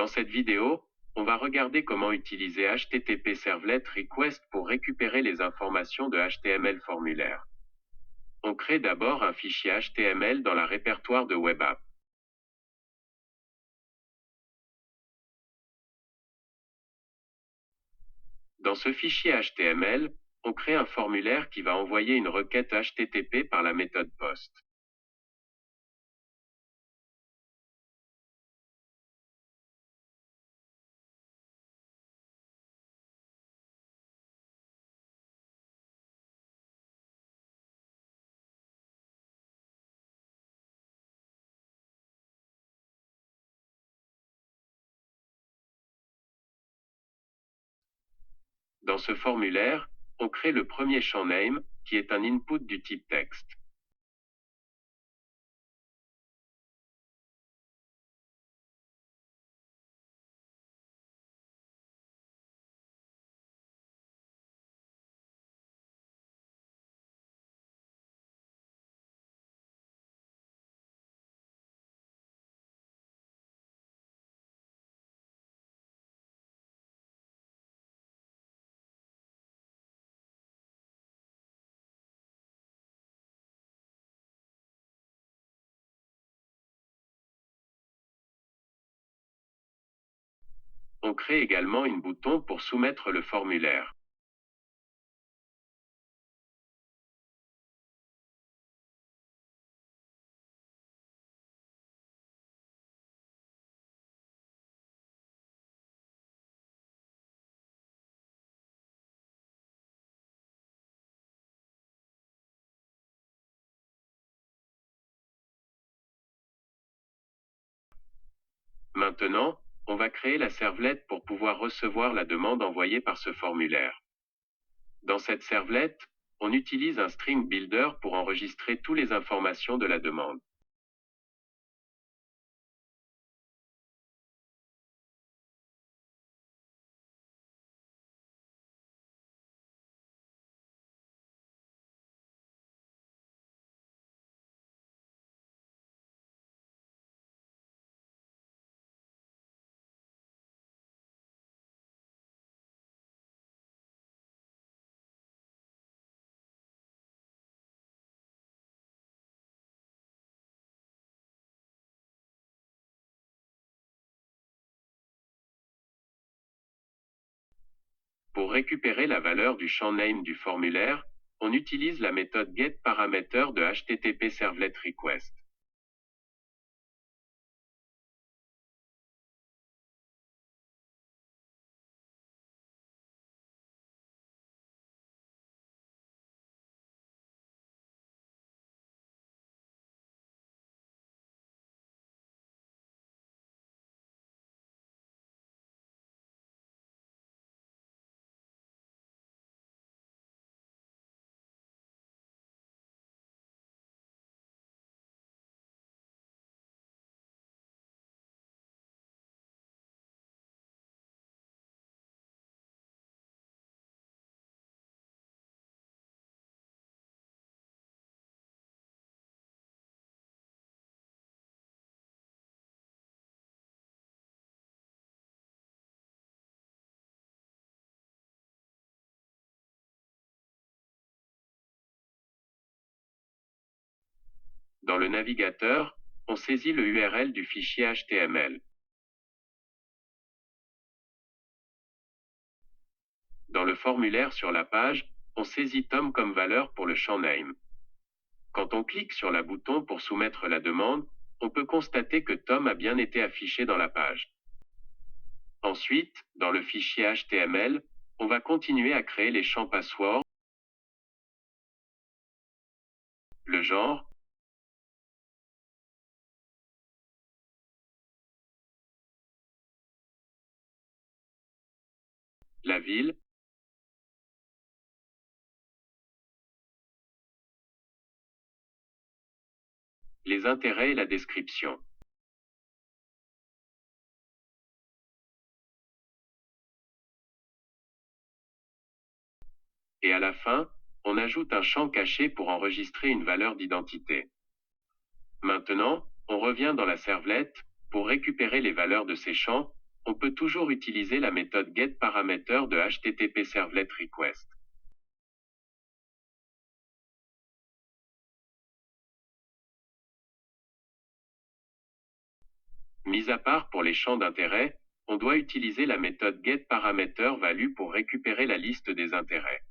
Dans cette vidéo, on va regarder comment utiliser HTTP Servlet Request pour récupérer les informations de HTML formulaire. On crée d'abord un fichier HTML dans la répertoire de Web App. Dans ce fichier HTML, on crée un formulaire qui va envoyer une requête HTTP par la méthode POST. Dans ce formulaire, on crée le premier champ name, qui est un input du type texte. On crée également une bouton pour soumettre le formulaire. Maintenant, on va créer la servlette pour pouvoir recevoir la demande envoyée par ce formulaire. Dans cette servlette, on utilise un string builder pour enregistrer toutes les informations de la demande. Pour récupérer la valeur du champ name du formulaire, on utilise la méthode getParameter de HTTP Servlet Request. Dans le navigateur, on saisit le URL du fichier HTML. Dans le formulaire sur la page, on saisit Tom comme valeur pour le champ name. Quand on clique sur le bouton pour soumettre la demande, on peut constater que Tom a bien été affiché dans la page. Ensuite, dans le fichier HTML, on va continuer à créer les champs password, le genre, la ville, les intérêts et la description. Et à la fin, on ajoute un champ caché pour enregistrer une valeur d'identité. Maintenant, on revient dans la servlette pour récupérer les valeurs de ces champs On peut toujours utiliser la méthode getParameter de HTTP Servlet Request. Mis à part pour les champs d'intérêt, on doit utiliser la méthode getParameterValue pour récupérer la liste des intérêts.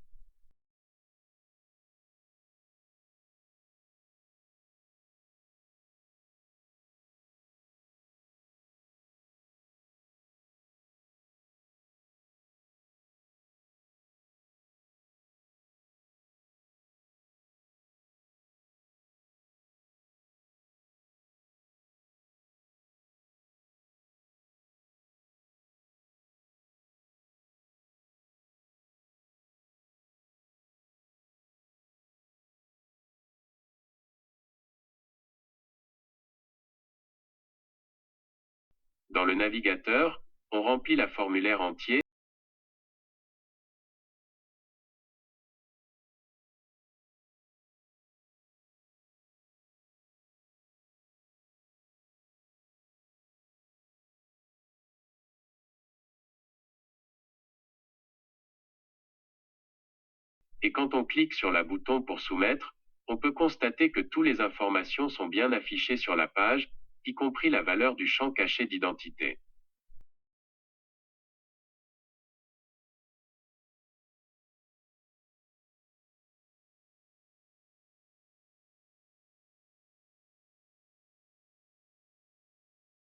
Dans le navigateur, on remplit la formulaire entier. Et quand on clique sur le bouton pour soumettre, on peut constater que toutes les informations sont bien affichées sur la page, y compris la valeur du champ caché d'identité.